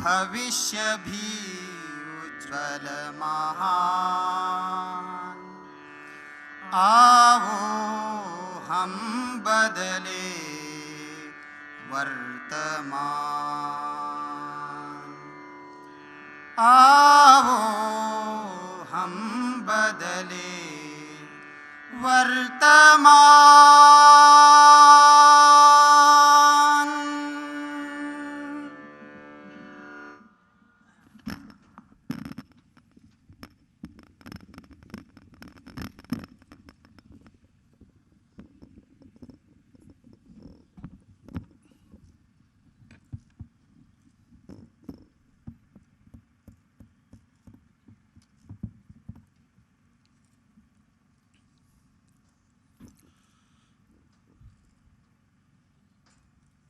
भविष्य भी उज्ज्वल महान। आओ हम बदले वर्तमान, आओ हम बदले वर्तमान।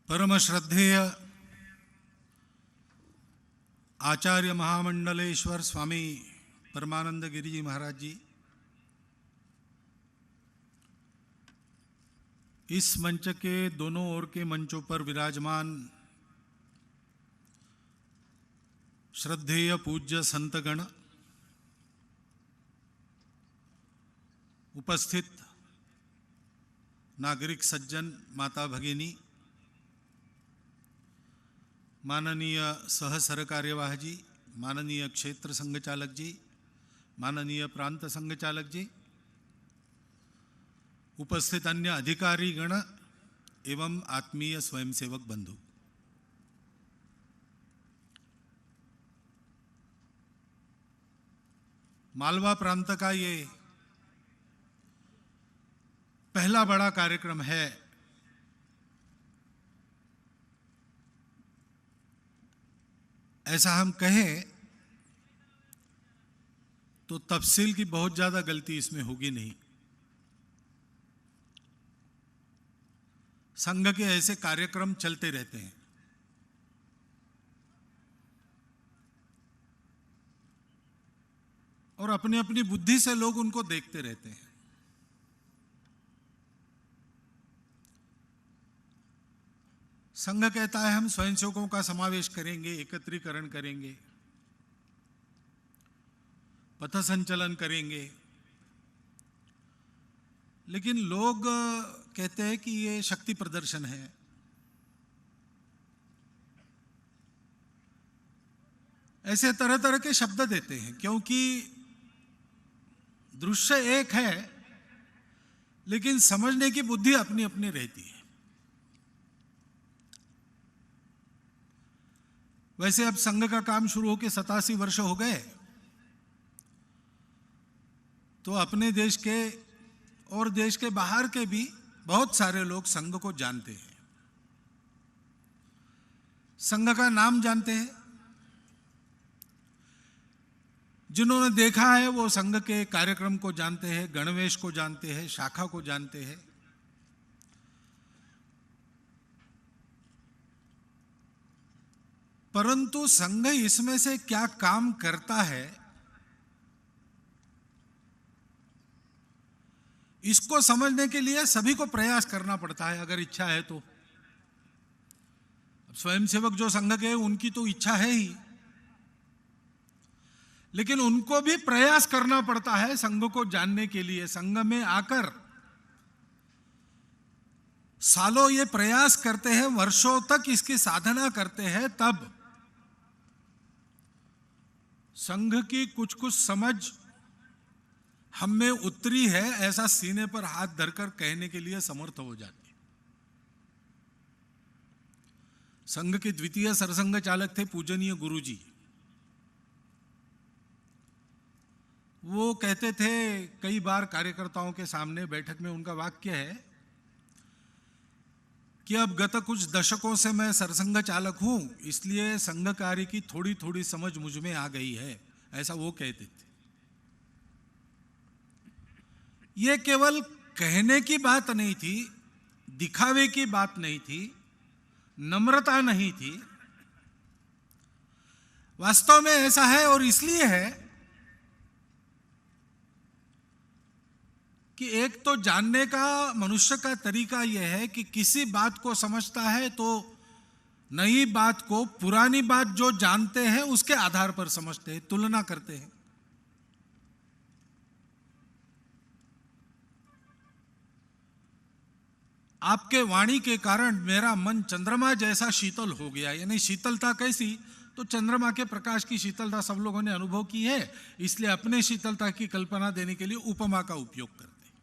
परम श्रद्धेय आचार्य महामंडलेश्वर स्वामी परमानंद गिरि जी महाराज जी, इस मंच के दोनों ओर के मंचों पर विराजमान श्रद्धेय पूज्य संतगण, उपस्थित नागरिक सज्जन, माता भगिनी, माननीय सह सरकार्यवाह जी, माननीय क्षेत्र संघचालक जी, माननीय प्रांत संघचालक जी, उपस्थित अन्य अधिकारी गण एवं आत्मीय स्वयंसेवक बंधु, मालवा प्रांत का ये पहला बड़ा कार्यक्रम है। ऐसा हम कहें तो तफसील की बहुत ज्यादा गलती इसमें होगी नहीं। संघ के ऐसे कार्यक्रम चलते रहते हैं और अपनी अपनी बुद्धि से लोग उनको देखते रहते हैं। संघ कहता है हम स्वयंसेवकों का समावेश करेंगे, एकत्रीकरण करेंगे, पथ संचलन करेंगे, लेकिन लोग कहते हैं कि ये शक्ति प्रदर्शन है। ऐसे तरह तरह के शब्द देते हैं, क्योंकि दृश्य एक है लेकिन समझने की बुद्धि अपनी अपनी रहती है। वैसे अब संघ का काम शुरू होकर 87 वर्ष हो गए, तो अपने देश के और देश के बाहर के भी बहुत सारे लोग संघ को जानते हैं, संघ का नाम जानते हैं। जिन्होंने देखा है वो संघ के कार्यक्रम को जानते हैं, गणवेश को जानते हैं, शाखा को जानते हैं। परंतु संघ इसमें से क्या काम करता है, इसको समझने के लिए सभी को प्रयास करना पड़ता है, अगर इच्छा है तो। स्वयंसेवक जो संघ के उनकी तो इच्छा है ही, लेकिन उनको भी प्रयास करना पड़ता है संघ को जानने के लिए। संघ में आकर सालों ये प्रयास करते हैं, वर्षों तक इसकी साधना करते हैं, तब संघ की कुछ कुछ समझ हम में उतरी है, ऐसा सीने पर हाथ धरकर कहने के लिए समर्थ हो जाती है। संघ के द्वितीय सरसंघ चालक थे पूजनीय गुरुजी। वो कहते थे कई बार कार्यकर्ताओं के सामने बैठक में, उनका वाक्य है कि अब गत कुछ दशकों से मैं सरसंघ चालक हूं, इसलिए संघ कार्य की थोड़ी थोड़ी समझ मुझ में आ गई है, ऐसा वो कहते थे। ये केवल कहने की बात नहीं थी, दिखावे की बात नहीं थी, नम्रता नहीं थी, वास्तव में ऐसा है। और इसलिए है कि एक तो जानने का मनुष्य का तरीका यह है कि किसी बात को समझता है तो नई बात को पुरानी बात जो जानते हैं उसके आधार पर समझते हैं, तुलना करते हैं। आपके वाणी के कारण मेरा मन चंद्रमा जैसा शीतल हो गया। यानी शीतलता कैसी? तो चंद्रमा के प्रकाश की शीतलता सब लोगों ने अनुभव की है, इसलिए अपने शीतलता की कल्पना देने के लिए उपमा का उपयोग करते हैं।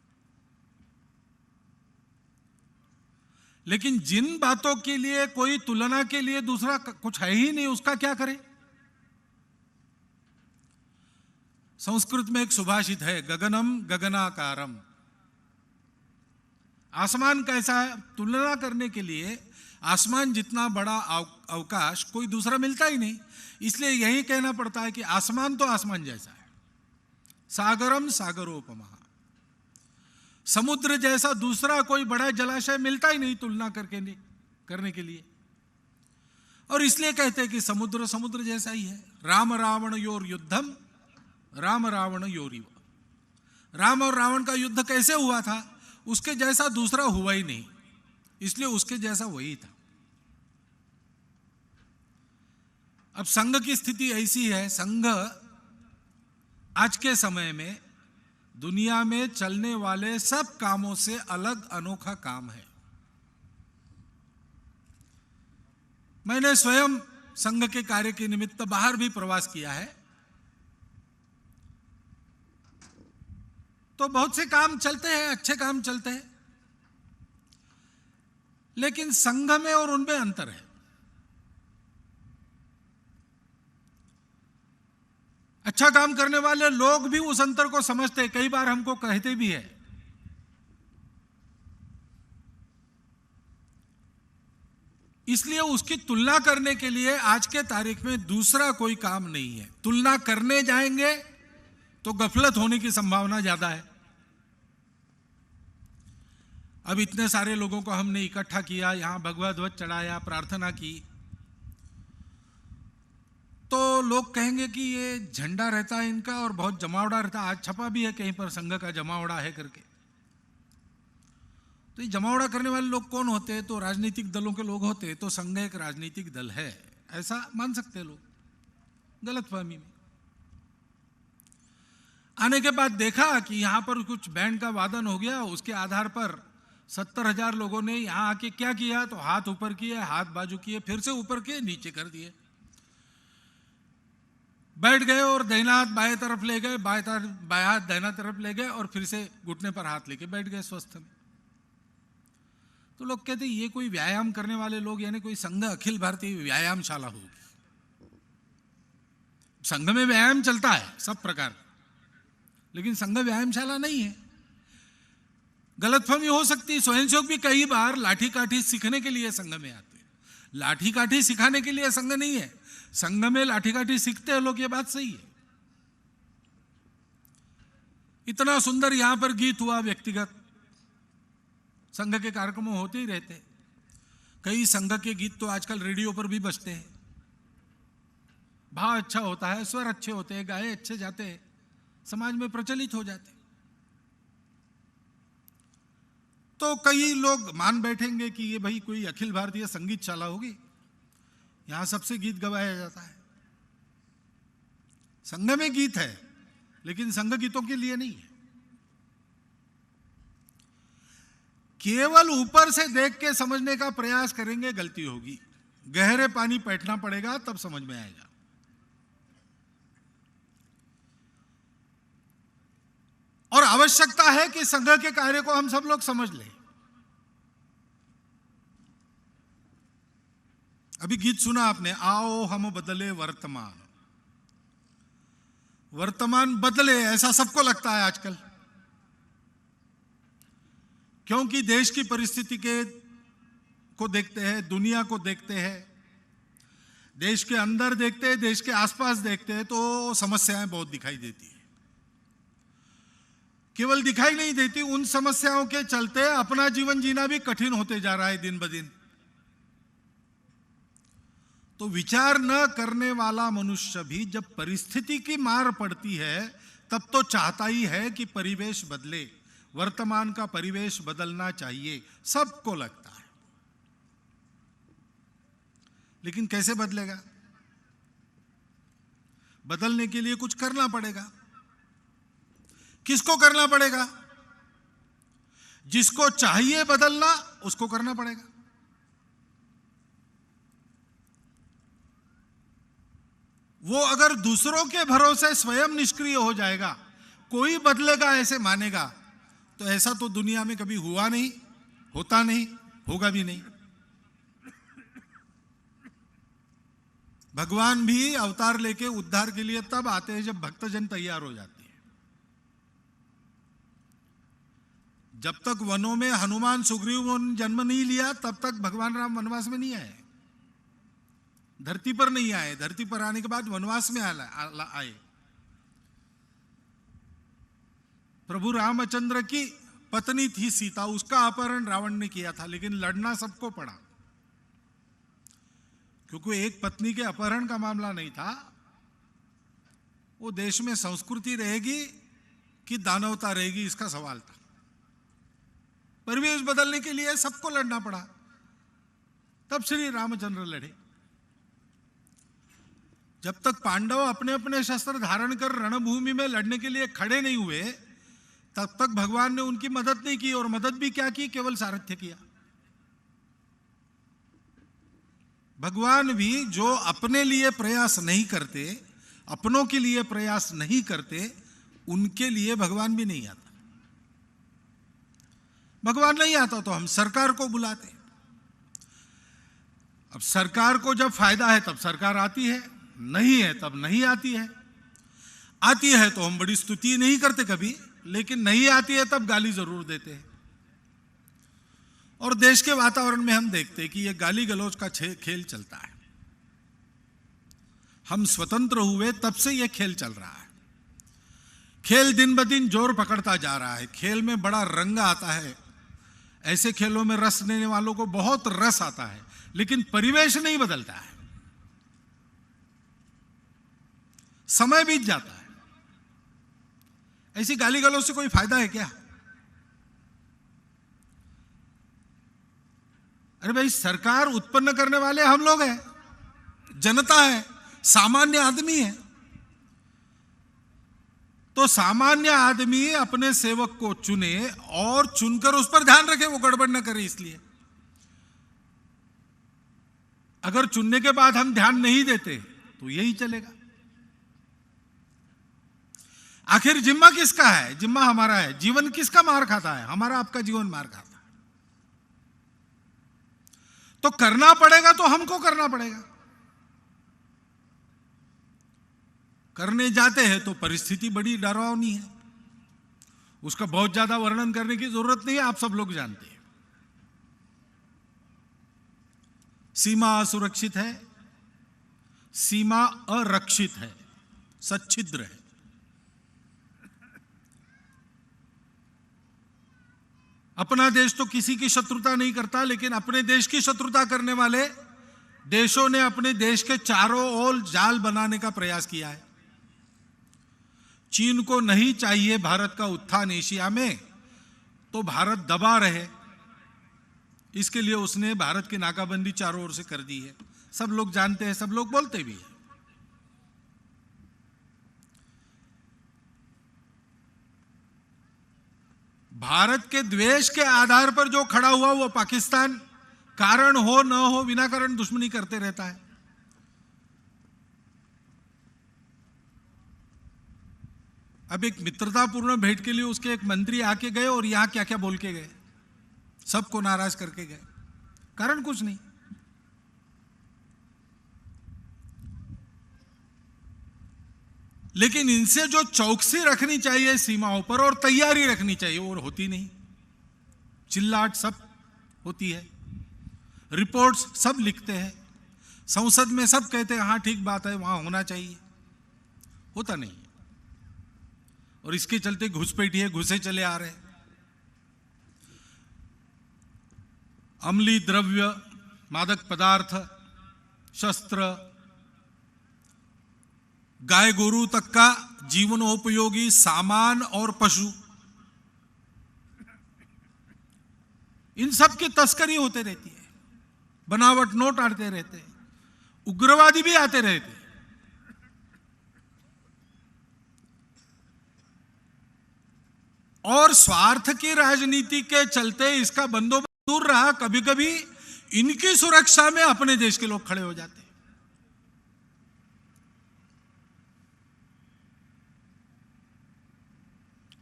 लेकिन जिन बातों के लिए कोई तुलना के लिए दूसरा कुछ है ही नहीं, उसका क्या करें? संस्कृत में एक सुभाषित है, गगनम गगनाकारम। आसमान कैसा है? तुलना करने के लिए आसमान जितना बड़ा अवकाश कोई दूसरा मिलता ही नहीं, इसलिए यही कहना पड़ता है कि आसमान तो आसमान जैसा है। सागरम सागरोपमा। समुद्र जैसा दूसरा कोई बड़ा जलाशय मिलता ही नहीं तुलना करने के लिए, और इसलिए कहते हैं कि समुद्र समुद्र जैसा ही है। राम रावण योर युद्धम राम रावण योरिव। राम और रावण का युद्ध कैसे हुआ था? उसके जैसा दूसरा हुआ ही नहीं, इसलिए उसके जैसा वही था। अब संघ की स्थिति ऐसी है, संघ आज के समय में दुनिया में चलने वाले सब कामों से अलग अनोखा काम है। मैंने स्वयं संघ के कार्य के निमित्त बाहर भी प्रवास किया है, तो बहुत से काम चलते हैं, अच्छे काम चलते हैं, लेकिन संघ में और उनमें अंतर है। अच्छा काम करने वाले लोग भी उस अंतर को समझते हैं, कई बार हमको कहते भी है। इसलिए उसकी तुलना करने के लिए आज के तारीख में दूसरा कोई काम नहीं है। तुलना करने जाएंगे तो गफलत होने की संभावना ज्यादा है। अब इतने सारे लोगों को हमने इकट्ठा किया, यहां भगवा ध्वज चढ़ाया, प्रार्थना की, तो लोग कहेंगे कि ये झंडा रहता है इनका और बहुत जमावड़ा रहता है। आज छपा भी है कहीं पर संघ का जमावड़ा है करके। तो ये जमावड़ा करने वाले लोग कौन होते हैं? तो राजनीतिक दलों के लोग होते हैं। तो संघ एक राजनीतिक दल है, ऐसा मान सकते हैं लोग गलतफहमी में। आने के बाद देखा कि यहां पर कुछ बैंड का वादन हो गया, उसके आधार पर 70,000 लोगों ने यहां आके क्या किया? तो हाथ ऊपर किए, हाथ बाजू किए, फिर से ऊपर किए, नीचे कर दिए, बैठ गए और दाहिना हाथ बाएं तरफ ले गए, बाएं हाथ दाहिना तरफ ले गए और फिर से घुटने पर हाथ लेके बैठ गए स्वस्थ में। तो लोग कहते ये कोई व्यायाम करने वाले लोग, यानी कोई संघ अखिल भारतीय व्यायामशाला होगी। संघ में व्यायाम चलता है सब प्रकार, लेकिन संघ व्यायामशाला नहीं है। गलतफहमी हो सकती है। स्वयंसेवक भी कई बार लाठी काठी सीखने के लिए संघ में आते हैं, लाठी काठी सिखाने के लिए संघ नहीं है। संघ में लाठी काठी सीखते हैं लोग, ये बात सही है। इतना सुंदर यहां पर गीत हुआ, व्यक्तिगत संघ के कार्यक्रम होते ही रहते। कई संघ के गीत तो आजकल रेडियो पर भी बजते हैं। भाव अच्छा होता है, स्वर अच्छे होते हैं, गाए अच्छे जाते हैं, समाज में प्रचलित हो जाते। तो कई लोग मान बैठेंगे कि ये भाई कोई अखिल भारतीय संगीतशाला होगी, यहां सबसे गीत गवाया जाता है। संघ में गीत है, लेकिन संघ गीतों के लिए नहीं है। केवल ऊपर से देख के समझने का प्रयास करेंगे, गलती होगी। गहरे पानी बैठना पड़ेगा, तब समझ में आएगा। और आवश्यकता है कि संघ के कार्य को हम सब लोग समझ लें। अभी गीत सुना आपने, आओ हम बदले वर्तमान। वर्तमान बदले ऐसा सबको लगता है आजकल, क्योंकि देश की परिस्थिति को देखते हैं, दुनिया को देखते हैं, देश के अंदर देखते हैं, देश के आसपास देखते हैं, तो समस्याएं बहुत दिखाई देती है। केवल दिखाई नहीं देती, उन समस्याओं के चलते अपना जीवन जीना भी कठिन होते जा रहा है दिन ब दिन। तो विचार न करने वाला मनुष्य भी जब परिस्थिति की मार पड़ती है, तब तो चाहता ही है कि परिवेश बदले, वर्तमान का परिवेश बदलना चाहिए, सबको लगता है। लेकिन कैसे बदलेगा? बदलने के लिए कुछ करना पड़ेगा। किसको करना पड़ेगा? जिसको चाहिए बदलना उसको करना पड़ेगा। वो अगर दूसरों के भरोसे स्वयं निष्क्रिय हो जाएगा, कोई बदलेगा ऐसे मानेगा, तो ऐसा तो दुनिया में कभी हुआ नहीं, होता नहीं, होगा भी नहीं। भगवान भी अवतार लेके उद्धार के लिए तब आते हैं जब भक्तजन तैयार हो जाते हैं। जब तक वनों में हनुमान सुग्रीव ने जन्म नहीं लिया, तब तक भगवान राम वनवास में नहीं आए, धरती पर नहीं आए। धरती पर आने के बाद वनवास में आए। प्रभु रामचंद्र की पत्नी थी सीता, उसका अपहरण रावण ने किया था, लेकिन लड़ना सबको पड़ा, क्योंकि एक पत्नी के अपहरण का मामला नहीं था। वो देश में संस्कृति रहेगी कि दानवता रहेगी, इसका सवाल था। परिवेश बदलने के लिए सबको लड़ना पड़ा, तब श्री रामचंद्र लड़े। जब तक पांडव अपने अपने शस्त्र धारण कर रणभूमि में लड़ने के लिए खड़े नहीं हुए, तब तक भगवान ने उनकी मदद नहीं की, और मदद भी क्या की, केवल सारथ्य किया। भगवान भी जो अपने लिए प्रयास नहीं करते, अपनों के लिए प्रयास नहीं करते, उनके लिए भगवान भी नहीं आता। भगवान नहीं आता तो हम सरकार को बुलाते। अब सरकार को जब फायदा है तब सरकार आती है, नहीं है तब नहीं आती है। आती है तो हम बड़ी स्तुति नहीं करते कभी, लेकिन नहीं आती है तब गाली जरूर देते हैं। और देश के वातावरण में हम देखते हैं कि यह गाली गलौज का खेल चलता है। हम स्वतंत्र हुए तब से यह खेल चल रहा है। खेल दिन ब दिन जोर पकड़ता जा रहा है। खेल में बड़ा रंग आता है। ऐसे खेलों में रस लेने वालों को बहुत रस आता है, लेकिन परिवेश नहीं बदलता है। समय बीत जाता है। ऐसी गाली गलौज से कोई फायदा है क्या? अरे भाई, सरकार उत्पन्न करने वाले हम लोग हैं, जनता है, सामान्य आदमी है। तो सामान्य आदमी अपने सेवक को चुने और चुनकर उस पर ध्यान रखे, वो गड़बड़ न करे। इसलिए अगर चुनने के बाद हम ध्यान नहीं देते तो यही चलेगा। आखिर जिम्मा किसका है? जिम्मा हमारा है। जीवन किसका मार खाता है? हमारा, आपका जीवन मार खाता है। तो करना पड़ेगा तो हमको करना पड़ेगा। करने जाते हैं तो परिस्थिति बड़ी डरावनी है, उसका बहुत ज्यादा वर्णन करने की जरूरत नहीं है, आप सब लोग जानते हैं। सीमा असुरक्षित है, सीमा अरक्षित है, सच्छिद्र है। अपना देश तो किसी की शत्रुता नहीं करता, लेकिन अपने देश की शत्रुता करने वाले देशों ने अपने देश के चारों ओर जाल बनाने का प्रयास किया है। चीन को नहीं चाहिए भारत का उत्थान एशिया में, तो भारत दबा रहे, इसके लिए उसने भारत की नाकाबंदी चारों ओर से कर दी है। सब लोग जानते हैं, सब लोग बोलते भी हैं। भारत के द्वेष के आधार पर जो खड़ा हुआ वो पाकिस्तान कारण हो न हो बिना कारण दुश्मनी करते रहता है। अब एक मित्रतापूर्ण भेंट के लिए उसके एक मंत्री आके गए और यहां क्या क्या बोल के गए, सबको नाराज करके गए, कारण कुछ नहीं। लेकिन इनसे जो चौकसी रखनी चाहिए सीमाओं पर और तैयारी रखनी चाहिए, वो होती नहीं। चिल्लाट सब होती है, रिपोर्ट्स सब लिखते हैं, संसद में सब कहते हैं हाँ ठीक बात है, वहां होना चाहिए, होता नहीं। और इसके चलते घुसपैठिए घुसे चले आ रहे। अम्लीय द्रव्य, मादक पदार्थ, शस्त्र, गाय गोरू तक का जीवनोपयोगी सामान और पशु, इन सब की तस्करी होते रहती है। बनावट नोट आते रहते हैं। उग्रवादी भी आते रहे थे। और स्वार्थ की राजनीति के चलते इसका बंदोबस्त दूर रहा। कभी कभी इनकी सुरक्षा में अपने देश के लोग खड़े हो जाते।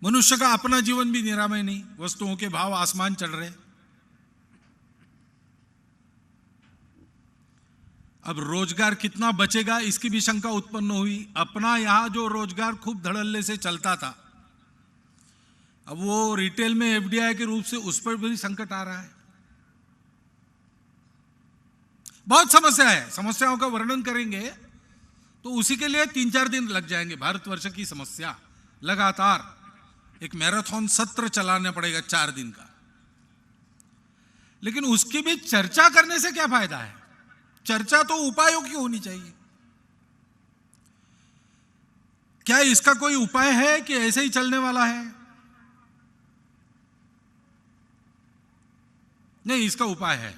मनुष्य का अपना जीवन भी निरामय नहीं, वस्तुओं के भाव आसमान चढ़ रहे। अब रोजगार कितना बचेगा इसकी भी शंका उत्पन्न हुई। अपना यहां जो रोजगार खूब धड़ल्ले से चलता था, अब वो रिटेल में एफडीआई के रूप से उस पर भी संकट आ रहा है। बहुत समस्या है, समस्याओं का वर्णन करेंगे तो उसी के लिए 3-4 दिन लग जाएंगे। भारतवर्ष की समस्या लगातार एक मैराथन सत्र चलाना पड़ेगा 4 दिन का। लेकिन उसकी भी चर्चा करने से क्या फायदा है? चर्चा तो उपायों की होनी चाहिए। क्या इसका कोई उपाय है कि ऐसे ही चलने वाला है? नहीं, इसका उपाय है,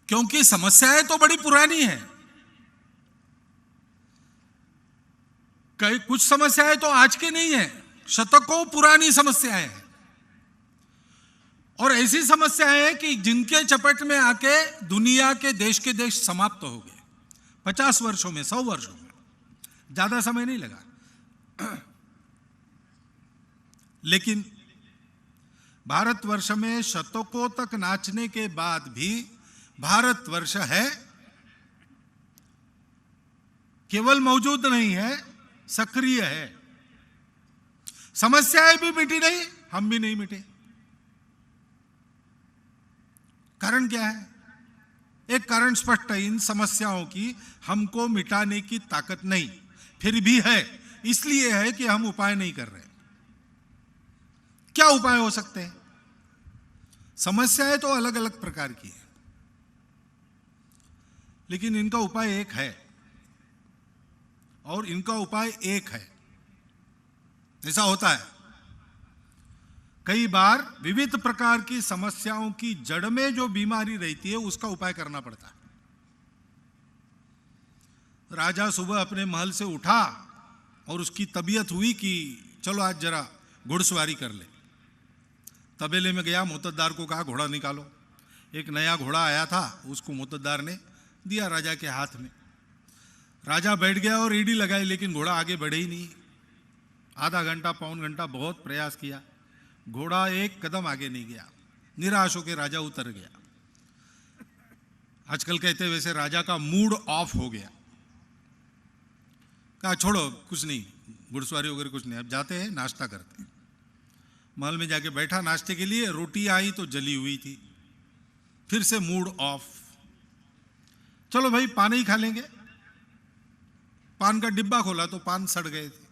क्योंकि समस्याएं तो बड़ी पुरानी है। कुछ समस्याएं तो आज की नहीं है, शतकों पुरानी समस्याएं हैं। और ऐसी समस्याएं हैं कि जिनके चपेट में आके दुनिया के देश समाप्त हो गए 50 वर्षों में, 100 वर्षों में। ज्यादा समय नहीं लगा। लेकिन भारतवर्ष में शतकों तक नाचने के बाद भी भारतवर्ष है, केवल मौजूद नहीं है, सक्रिय है। समस्याएं भी मिटी नहीं, हम भी नहीं मिटे। कारण क्या है? एक कारण स्पष्ट है, इन समस्याओं की हमको मिटाने की ताकत नहीं, फिर भी है। इसलिए है कि हम उपाय नहीं कर रहे। क्या उपाय हो सकते हैं? समस्याएं तो अलग अलग प्रकार की है, लेकिन इनका उपाय एक है, और इनका उपाय एक है। ऐसा होता है कई बार, विविध प्रकार की समस्याओं की जड़ में जो बीमारी रहती है उसका उपाय करना पड़ता है। राजा सुबह अपने महल से उठा और उसकी तबीयत हुई कि चलो आज जरा घुड़सवारी कर ले। तबेले में गया, मोहतद्दार को कहा घोड़ा निकालो। एक नया घोड़ा आया था, उसको मोहतद्दार ने दिया राजा के हाथ में। राजा बैठ गया और ईडी लगाई, लेकिन घोड़ा आगे बढ़े ही नहीं। आधा घंटा, पौन घंटा बहुत प्रयास किया, घोड़ा एक कदम आगे नहीं गया। निराश होकर राजा उतर गया। आजकल कहते हैं वैसे राजा का मूड ऑफ हो गया। कहा छोड़ो, कुछ नहीं, घुड़सवारी वगैरह कुछ नहीं, अब जाते हैं नाश्ता करते हैं। महल में जाके बैठा नाश्ते के लिए, रोटी आई तो जली हुई थी। फिर से मूड ऑफ, चलो भाई पान ही खा लेंगे। पान का डिब्बा खोला तो पान सड़ गए थे।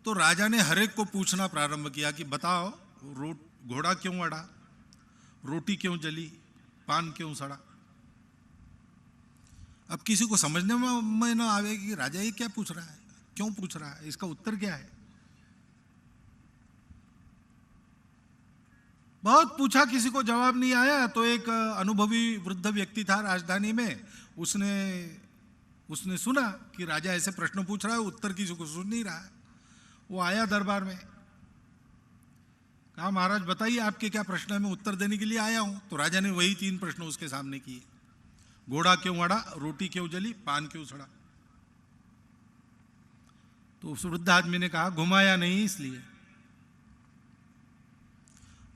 तो राजा ने हरेक को पूछना प्रारंभ किया कि बताओ, घोड़ा क्यों अड़ा, रोटी क्यों जली, पान क्यों सड़ा। अब किसी को समझने में ना आवे कि राजा ये क्या पूछ रहा है, क्यों पूछ रहा है, इसका उत्तर क्या है। बहुत पूछा, किसी को जवाब नहीं आया। तो एक अनुभवी वृद्ध व्यक्ति था राजधानी में, उसने सुना कि राजा ऐसे प्रश्न पूछ रहा है, उत्तर किसी को सुन नहीं रहा है। वो आया दरबार में, कहा महाराज बताइए आपके क्या प्रश्न है, मैं उत्तर देने के लिए आया हूं। तो राजा ने वही 3 प्रश्न उसके सामने किए। घोड़ा क्यों अड़ा, रोटी क्यों जली, पान क्यों सड़ा। तो उस वृद्ध आदमी ने कहा घुमाया नहीं इसलिए।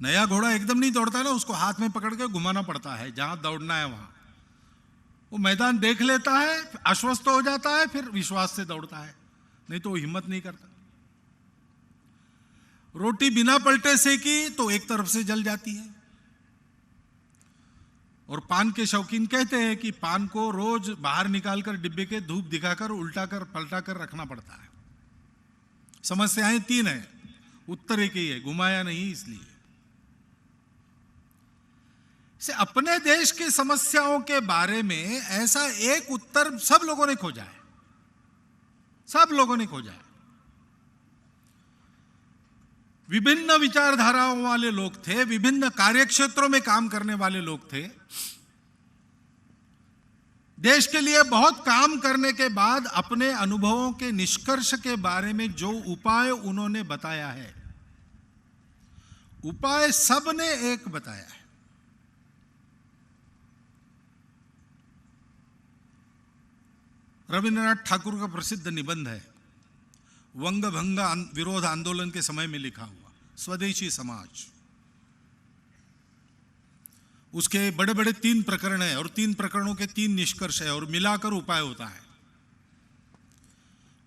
नया घोड़ा एकदम नहीं दौड़ता ना, उसको हाथ में पकड़ के घुमाना पड़ता है, जहां दौड़ना है वहां। वो मैदान देख लेता है, आश्वस्त हो जाता है, फिर विश्वास से दौड़ता है, नहीं तो वो हिम्मत नहीं करता। रोटी बिना पलटे सेकी तो एक तरफ से जल जाती है। और पान के शौकीन कहते हैं कि पान को रोज बाहर निकालकर डिब्बे के धूप दिखाकर उल्टा कर पलटा कर रखना पड़ता है। समस्याएं 3 है, उत्तर एक ही है, घुमाया नहीं इसलिए। से अपने देश की समस्याओं के बारे में ऐसा एक उत्तर सब लोगों ने खोजा है, सब लोगों ने खोजा है। विभिन्न विचारधाराओं वाले लोग थे, विभिन्न कार्यक्षेत्रों में काम करने वाले लोग थे। देश के लिए बहुत काम करने के बाद अपने अनुभवों के निष्कर्ष के बारे में जो उपाय उन्होंने बताया है, उपाय सबने एक बताया है। रविन्द्रनाथ ठाकुर का प्रसिद्ध निबंध है, वंग भंग विरोध आंदोलन के समय में लिखा हुआ, स्वदेशी समाज। उसके बड़े बड़े 3 प्रकरण है और 3 प्रकरणों के 3 निष्कर्ष है और मिलाकर उपाय होता है।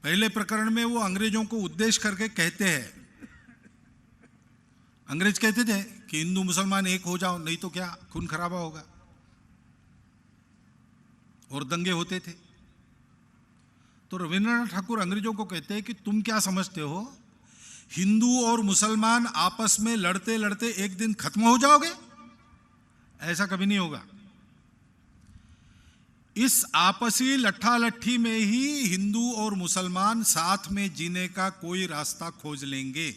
पहले प्रकरण में वो अंग्रेजों को उद्देश्य करके कहते हैं, अंग्रेज कहते थे कि हिंदू मुसलमान एक हो जाओ, नहीं तो क्या खून खराबा होगा, और दंगे होते थे। तो रविन्द्रनाथ ठाकुर अंग्रेजों को कहते हैं कि तुम क्या समझते हो, हिंदू और मुसलमान आपस में लड़ते लड़ते एक दिन खत्म हो जाओगे? ऐसा कभी नहीं होगा। इस आपसी लट्ठालट्ठी में ही हिंदू और मुसलमान साथ में जीने का कोई रास्ता खोज लेंगे।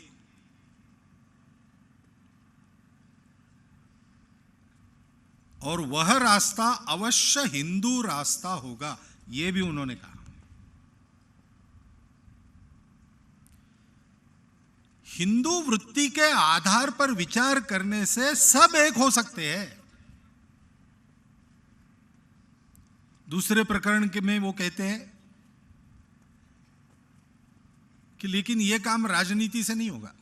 और वह रास्ता अवश्य हिंदू रास्ता होगा, यह भी उन्होंने कहा। हिंदू वृत्ति के आधार पर विचार करने से सब एक हो सकते हैं। दूसरे प्रकरण के में वो कहते हैं कि लेकिन यह काम राजनीति से नहीं होगा।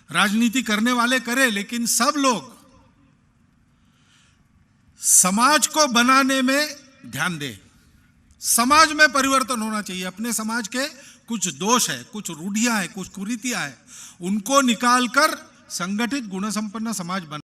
राजनीति करने वाले करें, लेकिन सब लोग समाज को बनाने में ध्यान दें। समाज में परिवर्तन होना चाहिए। अपने समाज के कुछ दोष है, कुछ रूढ़ियां हैं, कुछ कुरीतियां हैं, उनको निकालकर संगठित गुण संपन्न समाज बना